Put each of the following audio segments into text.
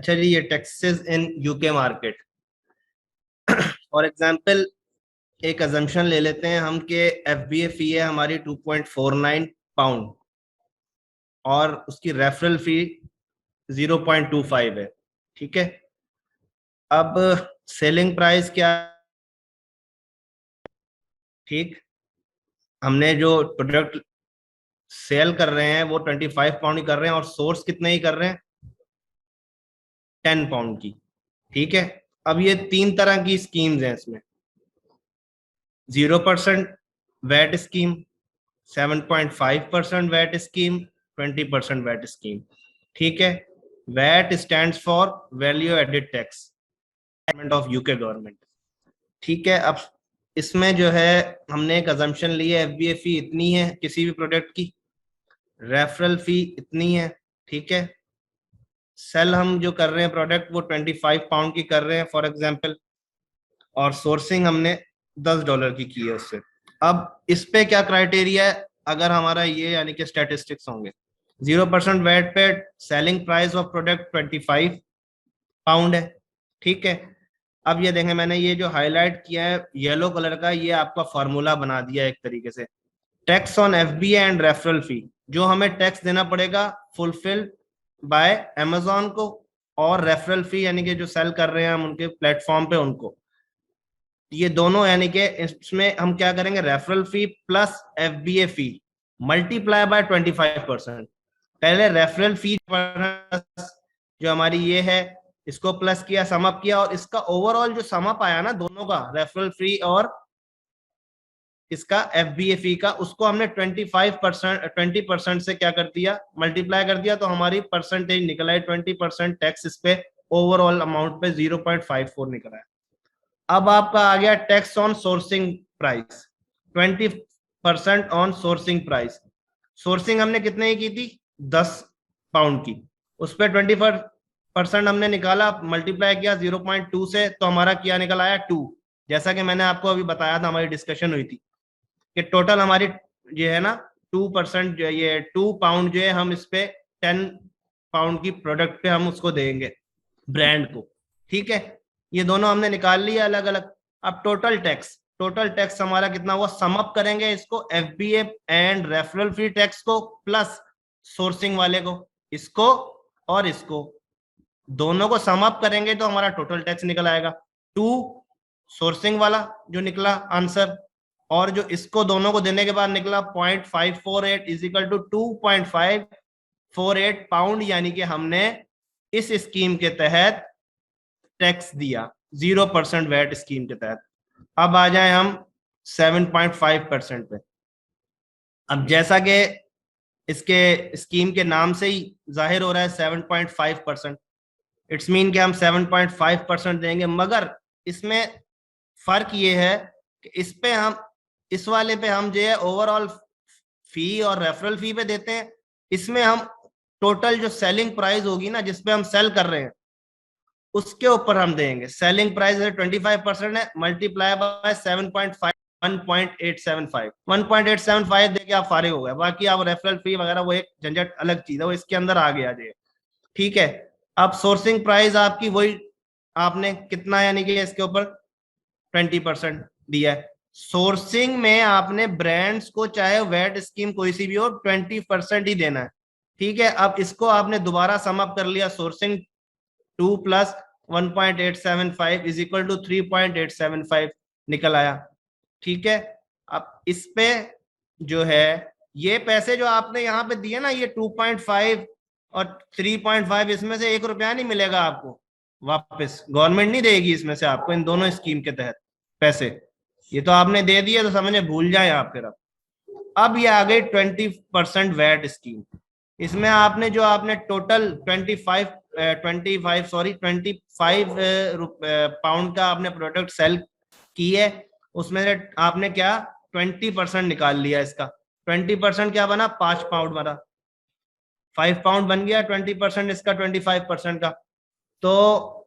अच्छा जी, ये taxes in UK market. For example एक अजम्पशन ले लेते हैं हम कि एफबीए फी है हमारी 2.49 पाउंड और उसकी रेफरल फी 0.25 है। ठीक है, अब सेलिंग प्राइस क्या? ठीक, हमने जो प्रोडक्ट सेल कर रहे हैं वो 25 पाउंड ही कर रहे हैं और सोर्स कितने ही कर रहे हैं, 10 पाउंड की। ठीक है, अब ये तीन तरह की स्कीम्स हैं इसमें। 0% VAT scheme, 7.5% VAT scheme, 20% VAT scheme. ठीक है, VAT stands for value added tax of UK government. ठीक है, अब इसमें जो है हमने एक अजम्पशन ली है, एफबीए फी इतनी है किसी भी प्रोडक्ट की, रेफरल फी इतनी है। ठीक है, सेल हम जो कर रहे हैं प्रोडक्ट वो 25 पाउंड की कर रहे हैं फॉर एग्जांपल, और सोर्सिंग हमने $10 की है उससे। अब इस पे क्या क्राइटेरिया है? अगर हमारा ये यानी कि स्टैटिस्टिक्स होंगे, 0% वैट पे selling price of product 25 pound है। ठीक है, अब ये देखें, मैंने ये जो हाईलाइट किया है येलो कलर का, ये आपका फॉर्मूला बना दिया है एक तरीके से। Tax on FBA and referral fee, जो हमें टैक्स देना पड़ेगा फुलफिल बाय अमेजोन को, और रेफरल फी यानी कि जो सेल कर रहे हैं हम उनके प्लेटफॉर्म पे उनको, ये दोनों यानी कि इसमें हम क्या करेंगे, referral fee plus FBA fee multiply by 25%। पहले रेफरल फी जो हमारी ये है इसको प्लस किया, सम अप किया, और इसका ओवरऑल जो सम अप आया ना दोनों का, रेफरल फी और इसका एफबीए फी का, उसको हमने 20% से क्या कर दिया, मल्टीप्लाई कर दिया, तो हमारी परसेंटेज निकला है 20% टैक्स इस पे ओवरऑल अमाउंट पे 0.54 निकला है। अब आपका आ गया tax on sourcing price, 20% on sourcing price. Sourcing हमने कितने की थी, 10 पाउंड की, उस पर 20% हमने निकाला, मल्टीप्लाई किया 0.2 से, तो हमारा क्या निकल आया, 2। जैसा कि मैंने आपको अभी बताया था, हमारी डिस्कशन हुई थी कि टोटल हमारी जो है ना 2%, जो ये 2 पाउंड जो है हम इस पे 10 पाउंड की प्रोडक्ट पे हम उसको देंगे ब्रांड को। ठीक है, ये दोनों हमने निकाल लिया अलग अलग। अब टोटल टैक्स हमारा कितना हुआ, सम अप करेंगे इसको, FBA and referral fee tax को प्लस सोर्सिंग वाले को, इसको और इसको, दोनों को सम अप करेंगे तो हमारा टोटल टैक्स निकल आएगा 2 सोर्सिंग वाला जो निकला आंसर, और जो इसको दोनों को देने के बाद निकला 0.548 इज इक्वल टू 2.548 पाउंड, यानी कि हमने इस स्कीम के तहत टैक्स दिया 0% वैट स्कीम के तहत। अब आ जाए हम 7.5% पे। अब जैसा कि इसके स्कीम के नाम से ही जाहिर हो रहा है 7.5%, इट्स मीन कि हम 7.5% देंगे, मगर इसमें फर्क ये है कि इस पे हम, इस वाले पे हम जो है ओवरऑल फी और रेफरल फी पे देते हैं, इसमें हम टोटल जो सेलिंग प्राइस होगी ना जिसपे हम सेल कर रहे हैं उसके ऊपर हम देंगे। सेलिंग प्राइस 25% है, मल्टीप्लाई बाय 7.5, 1.875 देके आप फारिग हो गए। बाकी आप रेफरल फी वगैरह वो एक झंझट अलग चीज है, वो इसके अंदर आगे आ जाए। ठीक है, अब सोर्सिंग प्राइस आपकी वही, आपने कितना यानी कि इसके ऊपर 20% दिया है। सोर्सिंग में आपने ब्रांड्स को चाहे वैट स्कीम कोई सी भी हो 20% ही देना है। ठीक है, अब इसको आपने दोबारा सम अप कर लिया, sourcing 2 plus 1.875 is equal to 3.875 निकल आया। ठीक है, अब इस पे जो है ये पैसे जो आपने यहाँ पे दिए ना, ये 2.5 और 3.5, इसमें से 1 रुपया नहीं मिलेगा आपको वापस, गवर्नमेंट नहीं देगी इसमें से आपको इन दोनों स्कीम के तहत पैसे। ये तो आपने दे दिए तो समझे, भूल जाए आप फिर। अब ये आ गई 20% वैट स्कीम। इसमें आपने जो आपने टोटल 25 पाउंड का आपने प्रोडक्ट सेल की है, उसमें से आपने क्या 20% निकाल लिया इसका। 20% क्या बना, 5 पाउंड बना, 5 पाउंड बन गया 20% इसका 25% का। तो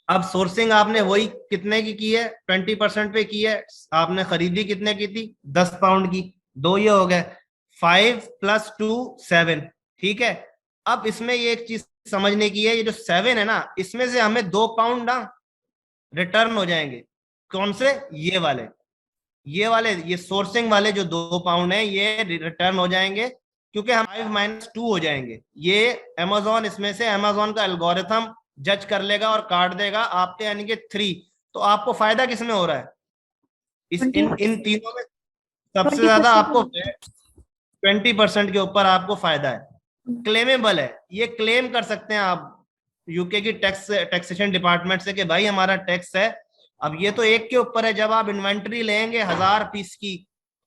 अब सोर्सिंग आपने वही कितने की है, 20% पे की है। आपने खरीदी कितने की थी, 10 पाउंड की, दो ये हो गए, 5 + 2 7। ठीक है, अब इसमें ये एक चीज समझने की है, ये जो 7 है ना, इसमें से हमें 2 पाउंड ना रिटर्न हो जाएंगे। कौन से? ये वाले ये सोर्सिंग वाले जो 2 पाउंड है ये रिटर्न हो जाएंगे, क्योंकि हम 5 - 2 हो जाएंगे। ये अमेजोन, इसमें से अमेजोन का एल्गोरिथम जज कर लेगा और काट देगा आपके, यानी कि 3। तो आपको फायदा किसमें हो रहा है? इस ट्वेंटी इन इन तीनों में सबसे ट्वेंटी ज्यादा परसेंट आपको 20% के ऊपर आपको फायदा है। क्लेमेबल है, ये क्लेम कर सकते हैं आप यूके की टैक्सेशन डिपार्टमेंट से कि भाई हमारा टैक्स है। अब ये तो एक के ऊपर है, जब आप इन्वेंट्री लेंगे 1000 पीस की,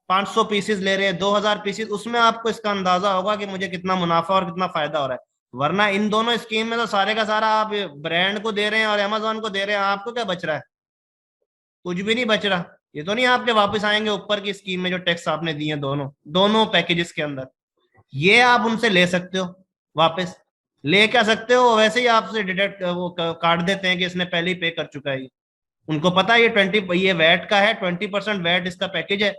500 पीसेस ले रहे हैं, 2000 पीसेस, उसमें आपको इसका अंदाजा होगा कि मुझे कितना मुनाफा और कितना फायदा हो रहा है। वरना इन दोनों स्कीम में तो सारे का सारा आप ब्रांड को दे रहे हैं और अमेजोन को दे रहे हैं, आपको क्या बच रहा है? कुछ भी नहीं बच रहा। ये तो नहीं आपके वापस आएंगे ऊपर की स्कीम में जो टैक्स आपने दिए दोनों दोनों पैकेजेस के अंदर। ये आप उनसे ले सकते हो वापस, ले क्या सकते हो, वैसे ही आपसे डिडक्ट वो काट देते हैं कि इसने पहले ही पे कर चुका है। उनको पता है ये वैट का है, 20% वैट इसका पैकेज है,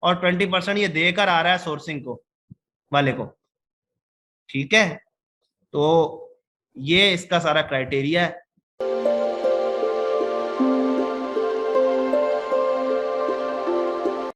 और 20% ये देकर आ रहा है सोर्सिंग को वाले को। ठीक है, तो ये इसका सारा क्राइटेरिया है।